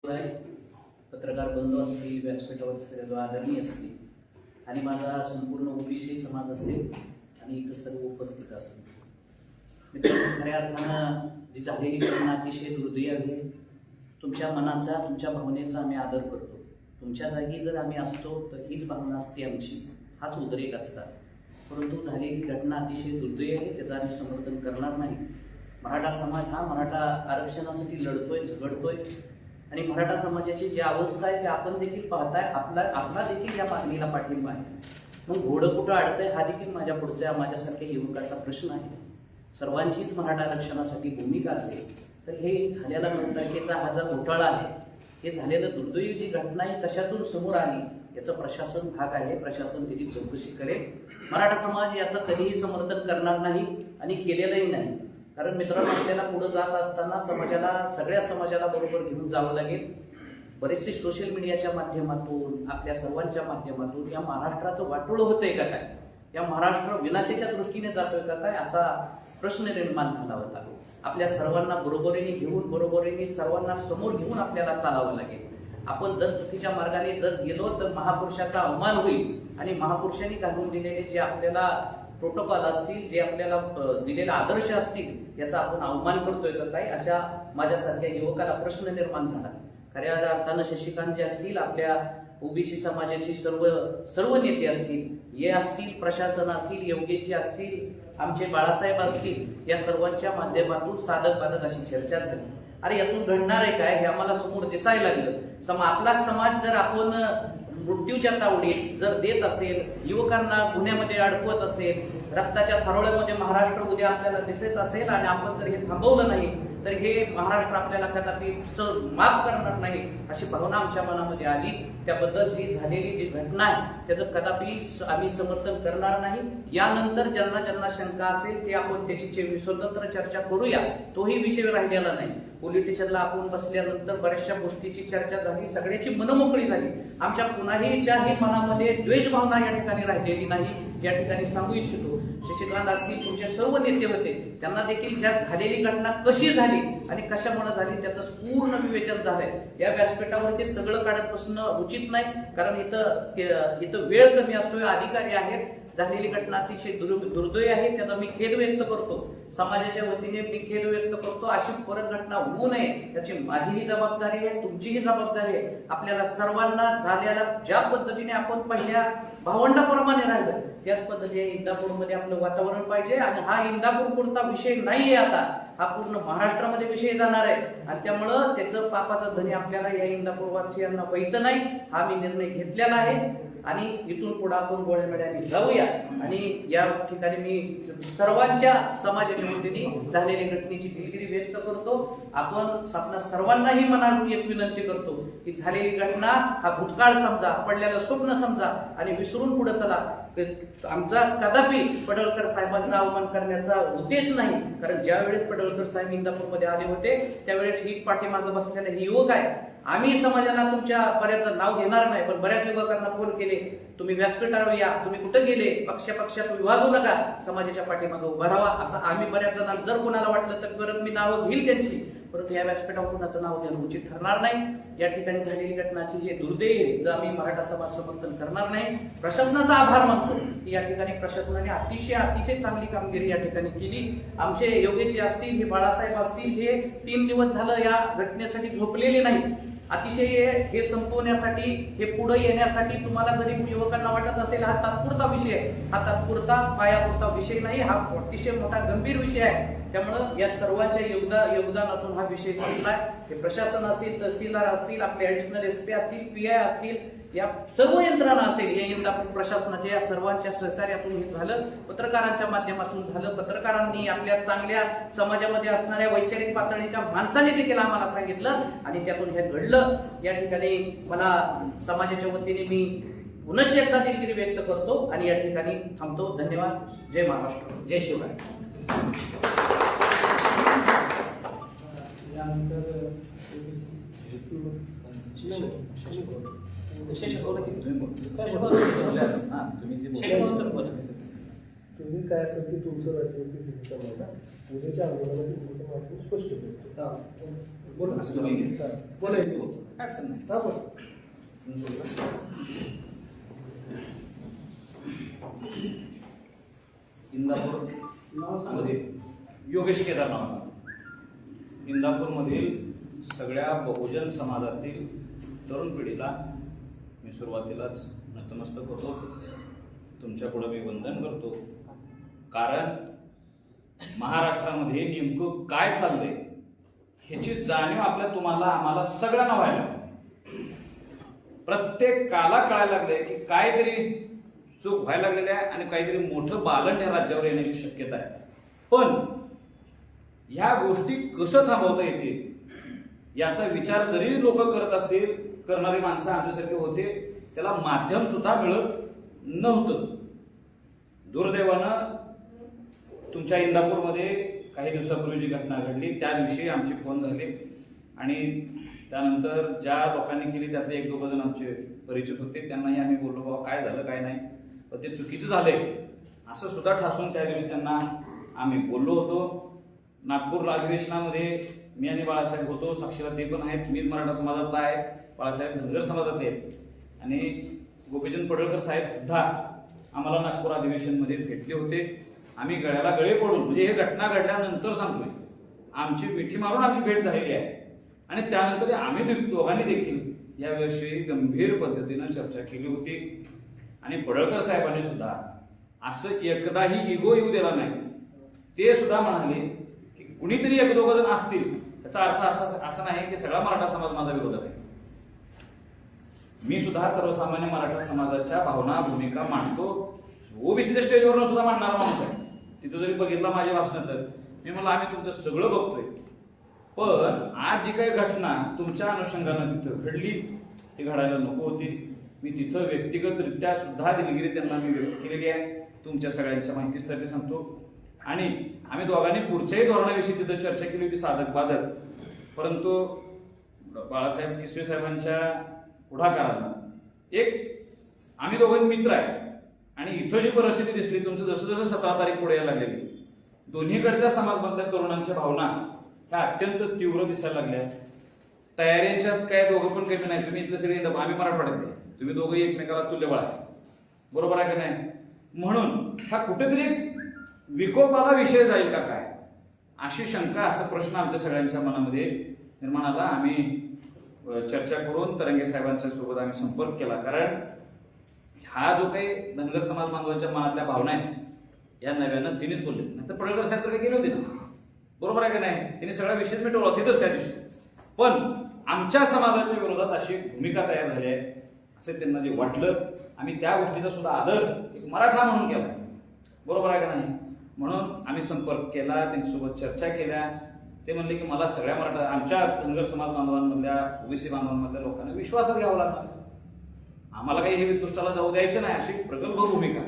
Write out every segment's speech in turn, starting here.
पत्रकार बंधू असतील, व्यासपीठावर सर्व आदरणीय असतील आणि माझा संपूर्ण ओबीसी समाज असेल आणि इथं सर्व उपस्थित असेल. मित्रांनो, खऱ्या अर्थानं जी झालेली घटना अतिशय दुर्दैवी आहे. तुमच्या मनाचा, तुमच्या भावनेचा आम्ही आदर करतो. तुमच्या जागी जर आम्ही असतो तर हीच भावना असते आमची, हाच उद्रेक असतात. परंतु झालेली घटना अतिशय दुर्दैवी आहे, त्याचं आम्ही समर्थन करणार नाही. मराठा समाज हा मराठा आरक्षणासाठी लढतोय, झगडतोय आणि मराठा समाजाची जी अवस्था आहे ते आपण देखील पाहताय. आपला देखील या मागणीला पाठिंबा आहे. मग घोडं कुठं अडतंय हा देखील माझ्यासारख्या युवकाचा प्रश्न आहे. सर्वांचीच मराठा आरक्षणासाठी भूमिका असेल तर हे झालेला 9 तारखेचा हा जो घोटाळा आहे, हे झालेलं दुर्दैवी जी घटना आहे कशातून समोर आली याचं प्रशासन भाग आहे. प्रशासन त्याची चौकशी करेल. मराठा समाज याचं कधीही समर्थन करणार नाही आणि केलेलंही नाही. कारण मित्रांनो, आपल्याला पुढे जात असताना समाजाला, सगळ्या समाजाला बरोबर घेऊन जावं लागेल. बरेचसे सोशल मीडियाच्या माध्यमातून, आपल्या सर्वांच्या माध्यमातून या महाराष्ट्राचं वाटोळं होतंय का काय, या महाराष्ट्र विनाशाच्या दृष्टीने जातोय का काय, असा प्रश्न निर्माण झाला होता. आपल्या सर्वांना बरोबरीने सर्वांना समोर घेऊन आपल्याला चालावं लागेल. आपण जर चुकीच्या मार्गाने जर गेलो तर महापुरुषाचा अवमान होईल आणि महापुरुषांनी घालून दिलेले जे आपल्याला प्रोटोकॉल असतील, जे आपल्याला दिलेले आदर्श असतील, याचा आपण अवमान करतोय का काय, अशा माझ्यासारख्या युवकाला प्रश्न निर्माण झाला. खऱ्या अर्थानं शशिकांत जे असतील, आपल्या ओबीसी समाजाचे सर्व नेते असतील, हे असतील, प्रशासन असतील, योगेशजी असतील, आमचे बाळासाहेब असतील, या सर्वांच्या माध्यमातून साधक बाधक अशी चर्चा झाली. अरे यातून घडणार आहे काय हे आम्हाला समोर दिसायला लागलं. आपला समाज जर आपण मृत्यूच्या तावडीत जर देत असेल, युवकांना गुन्ह्यामध्ये अडकवत असेल, रक्ताच्या थारोळ्यामध्ये महाराष्ट्र उद्या आपल्याला दिसत असेल आणि आपण जर हे थांबवलं नाही तर हे महाराष्ट्र आपल्याला कदापि माफ करणार नाही अशी भावना आमच्या मनामध्ये आली. त्याबद्दल जी झालेली जी घटना आहे त्याचं कदापि आम्ही समर्थन करणार नाही. यानंतर ज्यांना शंका असेल ते आपण त्याची स्वतंत्र चर्चा करूया. तोही विषय राहिलेला नाही. पोलीस स्टेशनला आपण बसल्यानंतर बऱ्याचशा गोष्टीची चर्चा झाली, सगळ्याची मनमोकळी झाली. आमच्या कुणाहीच्याही मनामध्ये द्वेष भावना या ठिकाणी राहिलेली नाही. या ठिकाणी सांगू इच्छितो, शशिकांत असतील, तुमचे सर्व नेते होते, त्यांना देखील ज्या झालेली घटना कशी झाली आणि कशामुळे झाली त्याचं पूर्ण विवेचन झालंय. या व्यासपीठावरती सगळं काढत बसणं उचित नाही, कारण इथं वेळ कमी असतोय, अधिकारी आहेत. झालेली घटना अतिशय दुर्दैवी आहे, त्याचा मी खेद व्यक्त करतो. समाजाच्या वतीने मी खेद व्यक्त करतो. अशी परत घटना होऊ नये त्याची माझीही जबाबदारी आहे, तुमचीही जबाबदारी आहे. आपल्याला सर्वांना झालेल्या ज्या पद्धतीने आपण पहिल्या भावंडाप्रमाणे राहिलं त्याच पद्धतीने इंदापूरमध्ये आपलं वातावरण पाहिजे. आणि हा इंदापूर पुरता विषय नाहीये, आता हा पूर्ण महाराष्ट्रामध्ये विषय जाणार आहे आणि त्यामुळं त्याचं पापाचं धनी आपल्याला या इंदापूरवासियांना व्हायचं नाही. हा मी निर्णय घेतलेला आहे आणि इथून पुढे आपण गोळ्यामेळ्याने जाऊया. आणि या ठिकाणी मी सर्वांच्या समाजाच्या वतीने झालेल्या घटनेची दिलगिरी व्यक्त करतो. आपण सर्वांनाही मनातून एक विनंती करतो की झालेली घटना हा भूतकाळ समजा, पडलेलं स्वप्न समजा आणि विसरून पुढे चला. आमचा कदापि पडळकर साहेबांचा अवमान करण्याचा उद्देश नाही, कारण ज्या वेळेस पडळकर साहेब इंदापूरमध्ये आले होते त्यावेळेस ही पाठीमागे बसलेले हे युवक आहे. आम्ही समाजाला तुमच्या बऱ्याच नाव घेणार नाही, पण बऱ्याच युवकांना फोन केले, तुम्ही व्यासपीठावर या, तुम्ही कुठे गेले, पक्षात विभागू नका, समाजाच्या पाठीमागे उभा राहा, असं आम्ही बऱ्याच जणांना, जर कोणाला वाटलं तर परत मी नावं घेईल त्यांची, परंतु या व्यासपीठावर कुणाचं नाव घेणं उचित ठरणार नाही. या ठिकाणी झालेली घटनाची जे दुर्दैवी जर आम्ही मराठा समाज समर्थन करणार नाही. प्रशासनाचा आभार मानतो की या ठिकाणी प्रशासनाने अतिशय चांगली कामगिरी या ठिकाणी केली. आमचे योगेशजी असतील, हे बाळासाहेब असतील, हे 3 दिवस झालं या घटनेसाठी झोपलेले नाही. अतिशय हे संपवण्यासाठी, हे पुढे येण्यासाठी तुम्हाला जरी युवकांना वाटत असेल हा तात्पुरता विषय आहे, हा तात्पुरता पायापुरता विषय नाही, हा अतिशय मोठा गंभीर विषय आहे. त्यामुळं या सर्वांच्या योगदानातून हा विषय संपलाय. हे प्रशासन असतील, तहसीलदार असतील, आपले ऍडिशनल एसपी असतील, पीआय असतील, या सर्व यंत्रणा असेल, या इंदापूर प्रशासनाच्या या सर्वांच्या सहकार्यातून हे झालं. पत्रकारांच्या माध्यमातून झालं. पत्रकारांनी, आपल्या चांगल्या समाजामध्ये असणाऱ्या वैचारिक पातळीच्या माणसाने देखील आम्हाला सांगितलं आणि त्यातून हे घडलं. या ठिकाणी मला समाजाच्या वतीने मी पुनश्च एकदा दिलगिरी व्यक्त करतो आणि या ठिकाणी थांबतो. धन्यवाद. जय महाराष्ट्र, जय शिवराय. तुम्ही काय असेल की तुमचं राजकीय भूमिका मांडा. उद्याच्या आंदोलनाची भूमिका मांडून स्पष्ट करतो. बोला. काय अडचण नाही. हा बोल. इंदापूरमध्ये योगेश केदार नाव. इंदापूरमधील सगळ्या बहुजन समाजातील तरुण पिढीला मी सुरुवातीलाच नतमस्तक होतो. तुमच्या पुढे मी वंदन करतो. कारण महाराष्ट्रामध्ये नेमकं काय चाललंय ह्याची जाणीव तुम्हाला आम्हाला सगळ्यांना व्हायला लागली. प्रत्येकाला कळायला लागले की काहीतरी चूक व्हायला लागलेली आहे आणि काहीतरी मोठं बालन या राज्यावर येण्याची शक्यता आहे. पण ह्या गोष्टी कसं थांबवता येतील याचा विचार जरी लोक करत असतील, करणारी माणसं आमच्यासारखे होते, त्याला माध्यम सुद्धा मिळत नव्हतं. दुर्दैवानं तुमच्या इंदापूरमध्ये काही दिवसापूर्वी जी घटना घडली त्या दिवशी आमचे फोन झाले आणि त्यानंतर ज्या लोकांनी केली त्यातले एक दोघं जण आमचे परिचित होते. त्यांनाही आम्ही बोललो बाबा काय झालं काय नाही, पण ते चुकीचं झालंय असं सुद्धा ठासून त्या दिवशी त्यांना आम्ही बोललो होतो. नागपूर अधिवेशनामध्ये मी आणि बाळासाहेब होतो, साक्षीला ते पण आहेत. मी मराठा समाजातला आहे, बाळासाहेब धनगर समाजातले आहेत आणि गोपीचंद पडळकर साहेब सुद्धा आम्हाला नागपूर अधिवेशनमध्ये भेटले होते. आम्ही गळ्याला गळे पडून, म्हणजे हे घटना घडल्यानंतर सांगतोय, आमची मिठी मारून आमची भेट झालेली आहे आणि त्यानंतर आम्ही दोघांनी देखील याविषयी गंभीर पद्धतीनं चर्चा केली होती. आणि पडळकर साहेबांनी सुद्धा असं एकदाही इगो येऊ दिला नाही. ते सुद्धा म्हणाले की कुणीतरी एक दोघं जण असतील, याचा अर्थ असा नाही की सगळा मराठा समाज माझा विरोधात आहे. मी सुद्धा सर्वसामान्य मराठा समाजाच्या भावना भूमिका मांडतो. ओबीसीच्या स्टेजवरून सुद्धा मांडणारा माणूस आहे. तिथं जरी बघितलं माझे भाषण तर मी म्हणलं आम्ही तुमचं सगळं बघतोय, पण आज जी काही घटना तुमच्या अनुषंगानं तिथं घडली ती घडायला नको होती. मी तिथं व्यक्तिगतरित्या सुद्धा दिलगिरी त्यांना मी व्यक्त केलेली आहे. तुमच्या सगळ्यांच्या माहितीसाठी सांगतो. आणि आम्ही दोघांनी पुढच्याही धोरणाविषयी तिथं चर्चा केली होती, साधक बाधक. परंतु बाळासाहेब किसवे साहेबांच्या पुढाकारानं आम्ही दोघं मित्र आहे आणि इथं जी परिस्थिती दिसली, तुमचं जसं जसं 17 तारीख पुढे यायला लागलेली, दोन्हीकडच्या समाजमधल्या तरुणांच्या भावना ह्या अत्यंत तीव्र दिसायला लागल्या. तयारींच्यात काय दोघं पण कमी नाही. तुम्ही इथले सगळे आम्ही मराठवाड्यातले, तुम्ही दोघंही एकमेकाला तुल्यबळ आहे, बरोबर आहे का नाही? म्हणून हा कुठेतरी विकोपाला विषय जाईल का काय अशी शंका, असा प्रश्न आमच्या सगळ्यांच्या मनामध्ये निर्माण आला. आम्ही चर्चा करून तरंगे साहेबांच्या सोबत आम्ही संपर्क केला. कारण हा जो काही धनगर समाज बांधवांच्या मनातल्या भावना आहेत या नव्यानं तिनेच बोलले. नंतर पडळकर साहेब तर काही गेले होते ना, बरोबर आहे का नाही? त्यांनी सगळा विषय मिटवला तिथंच त्या दिवशी. पण आमच्या समाजाच्या विरोधात अशी भूमिका तयार झाली आहे असं त्यांना जे वाटलं, आम्ही त्या गोष्टीचा सुद्धा आदर एक मराठा म्हणून केला, बरोबर आहे का नाही? म्हणून आम्ही संपर्क केला, त्यांच्यासोबत चर्चा केल्या. ते म्हणले की मला सगळ्या मराठा आमच्या धनगर समाज बांधवांमधल्या ओबीसी बांधवांमधल्या लोकांना विश्वासात घ्यावा लागणार, आम्हाला काही हे विदुष्टाला जाऊ द्यायचं नाही अशी प्रगल्भ भूमिका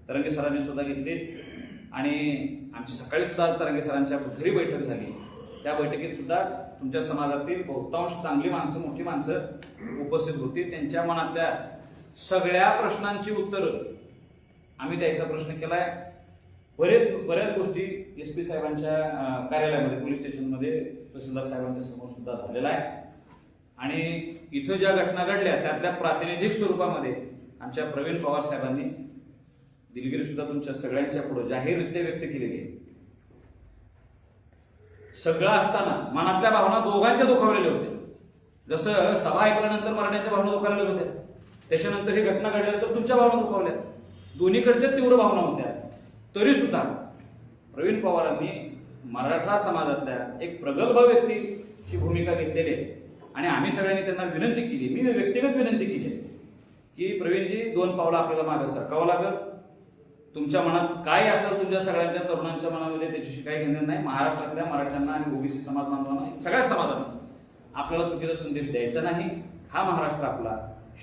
तरंगे सरांनी सुद्धा घेतली. आणि आमची सकाळी सुद्धा आज तरंगे सरांच्या घरी बैठक झाली. त्या बैठकीत सुद्धा तुमच्या समाजातील बहुतांश चांगली माणसं, मोठी माणसं उपस्थित होती. त्यांच्या मनातल्या सगळ्या प्रश्नांची उत्तरं आम्ही द्यायचा प्रश्न केलाय. बऱ्याच गोष्टी SP साहेबांच्या कार्यालयामध्ये, पोलीस स्टेशनमध्ये तहसीलदार साहेबांच्या समोर सुद्धा झालेला आहे. आणि इथं ज्या घटना घडल्या त्यातल्या प्रातिनिधिक स्वरूपामध्ये आमच्या प्रवीण पवार साहेबांनी दिलगिरी सुद्धा तुमच्या सगळ्यांच्या पुढे जाहीररित्या व्यक्त केलेली आहे. सगळं असताना मनातल्या भावना दोघांच्या दुखावलेल्या होत्या. जसं सभा ऐकल्यानंतर मराठ्यांच्या भावना दुखावलेल्या होत्या, त्याच्यानंतर ही घटना घडल्यानंतर तुमच्या भावना दुखावल्या. दोन्हीकडच्या तीव्र भावना होत्या. तरी सुद्धा प्रवीण पवारांनी मराठा समाजातल्या एक प्रगल्भ व्यक्तीची भूमिका घेतलेली आहे. आणि आम्ही सगळ्यांनी त्यांना विनंती केली, मी व्यक्तिगत विनंती केली की प्रवीणजी 2 पावलं आपल्याला मागे सरकावं लागेल. तुमच्या मनात काय असेल, तुमच्या सगळ्यांच्या तरुणांच्या मनामध्ये त्याच्याशी काही घेणं नाही. महाराष्ट्रातल्या मराठ्यांना आणि ओबीसी समाज बांधवांना, सगळ्या समाजांना आपल्याला चुकीचा संदेश द्यायचा नाही. हा महाराष्ट्र आपला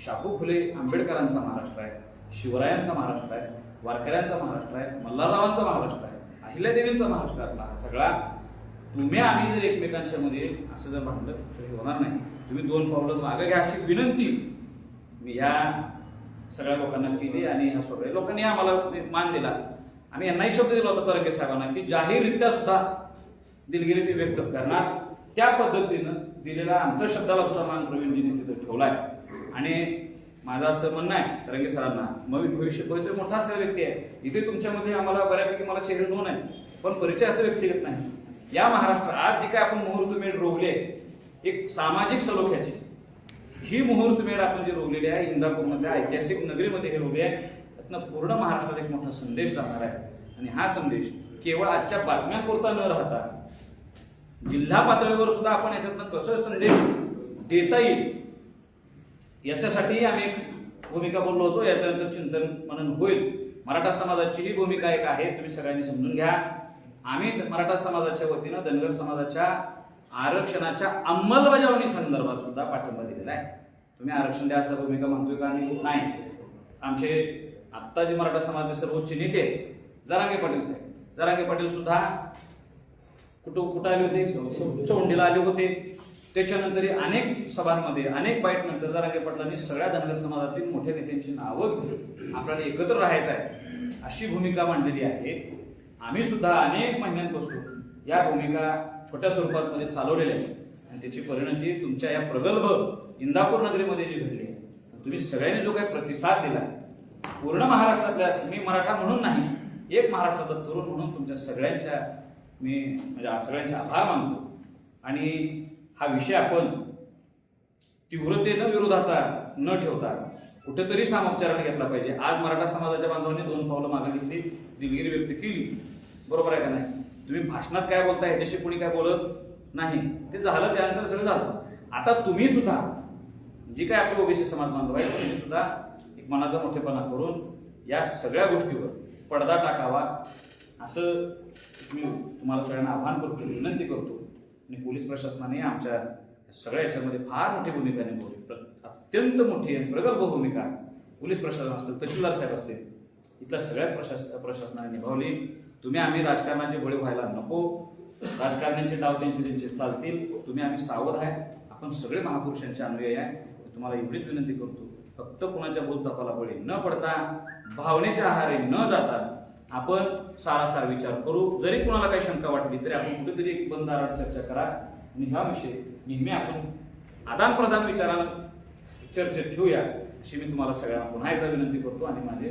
शाहू फुले आंबेडकरांचा महाराष्ट्र आहे, शिवरायांचा महाराष्ट्र आहे, वारकऱ्यांचा महाराष्ट्र आहे, मल्हाररावांचा महाराष्ट्र आहे, अहिल्यादेवींचा महाराष्ट्र आपला. हा सगळा तुम्ही आम्ही जर एकमेकांच्या मध्ये असं जर म्हटलं तर होणार नाही. तुम्ही 2 पावलं मागे घ्या अशी विनंती मी ह्या सगळ्या लोकांना केली. आणि ह्या सगळ्या लोकांनी आम्हाला मान दिला. आम्ही यांनाही शब्द दिला होता तरंगे साहेबांना की जाहीररित्या सुद्धा दिलगिरी व्यक्त करणार. त्या पद्धतीनं दिलेला आमच्या शब्दाला सुद्धा मान प्रवीणजींनी तिथे ठेवलाय. आणि माझं असं म्हणणं आहे तरंगे सरांना, भविष्य मोठा असलेला व्यक्ती आहे. इथे तुमच्यामध्ये आम्हाला बऱ्यापैकी मला चेहरे नोंद आहे, पण परिचय असं व्यक्तिगत नाही. या महाराष्ट्रात आज जी काय आपण मुहूर्तमेढ रोवली आहे, एक सामाजिक सलोख्याची ही मुहूर्तमेढ आपण जी रोवलेली आहे इंदापूरमध्ये ऐतिहासिक नगरीमध्ये हे रोवली आहे, त्यातनं पूर्ण महाराष्ट्रात एक मोठा संदेश जाणार आहे. आणि हा संदेश केवळ आजच्या बातम्यांपुरता न राहता जिल्हा पातळीवर सुद्धा आपण याच्यातनं कसं संदेश देता येईल याच्यासाठी आम्ही एक भूमिका बोललो होतो. याच्यानंतर चिंतन मनन होईल. मराठा समाजाची ही भूमिका एक आहे, तुम्ही सगळ्यांनी समजून घ्या. आम्ही मराठा समाजाच्या वतीनं धनगर समाजाच्या आरक्षणाच्या अंमलबजावणी संदर्भात सुद्धा पाठिंबा दिलेला आहे. तुम्ही आरक्षण द्या असं भूमिका म्हणतोय का? नाही. आमचे आत्ता जे मराठा समाजाचे सर्वोच्च नेते जरांगे पाटील साहेब, जरांगे पाटील सुद्धा कुठं आले होते? चौंडीला आले होते. त्याच्यानंतर अनेक सभांमध्ये अनेक बाईट नंतर जरांगे पाटलांनी सगळ्या धनगर समाजातील मोठ्या नेत्यांची नावं घेऊन आपल्याला एकत्र राहायचं आहे अशी भूमिका मांडलेली आहे. आम्ही सुद्धा अनेक महिन्यांपासून या भूमिका छोट्या स्वरूपात मध्ये चालवलेल्या आहे आणि त्याची परिणती तुमच्या या प्रगल्भ इंदापूर नगरीमध्ये जी घडली आहे. तुम्ही सगळ्यांनी जो काही प्रतिसाद दिला पूर्ण महाराष्ट्रातल्या, मी मराठा म्हणून नाही, एक महाराष्ट्राचा तरुण म्हणून तुमच्या सगळ्यांच्या मी म्हणजे सगळ्यांचे आभार मानतो. आणि हा विषय आपण तीव्रतेनं विरोधाचा न ठेवता कुठेतरी सामोपचाराने घेतला पाहिजे. आज मराठा समाजाच्या बांधवांनी 2 पावलं मागे घेतली, दिलगिरी व्यक्त केली, बरोबर आहे का नाही? तुम्ही भाषणात काय बोलताय ह्याच्याशी कोणी काय बोलत नाही, ते झालं, त्यानंतर सगळं झालं. आता तुम्ही सुद्धा जी काय आपले ओबीसी समाज बांधव आहे तुम्ही सुद्धा एक मनाचा मोठेपणा करून या सगळ्या गोष्टीवर पडदा टाकावा असं मी तुम्हाला सगळ्यांना आवाहन करतो, विनंती करतो. आणि पोलीस प्रशासनाने आमच्या सगळ्या याच्यामध्ये फार मोठी भूमिका निभावली, अत्यंत मोठी आणि प्रगल्भ भूमिका पोलीस प्रशासन असतील, तहसीलदार साहेब असतील, इथल्या सगळ्या प्रशासनाने निभावली. तुम्ही आम्ही राजकारणाचे बळी व्हायला नको. राजकारण्यांचे डाव त्यांचे चालतील, तुम्ही आम्ही सावध आहे. आपण सगळे महापुरुषांचे अनुयायी आहे. तुम्हाला एवढीच विनंती करतो, फक्त कोणाच्या बोलतापाला बळी न पडता, भावनेच्या आहारी न जाता आपण सारासार विचार करू. जरी कोणाला काही शंका वाटली तरी आपण कुठेतरी एक बंद दारात चर्चा करा आणि हा विषय नेहमी आपण आदान प्रदान विचारानं चर्चेत ठेवूया अशी मी तुम्हाला सगळ्यांना पुन्हा एकदा विनंती करतो आणि माझे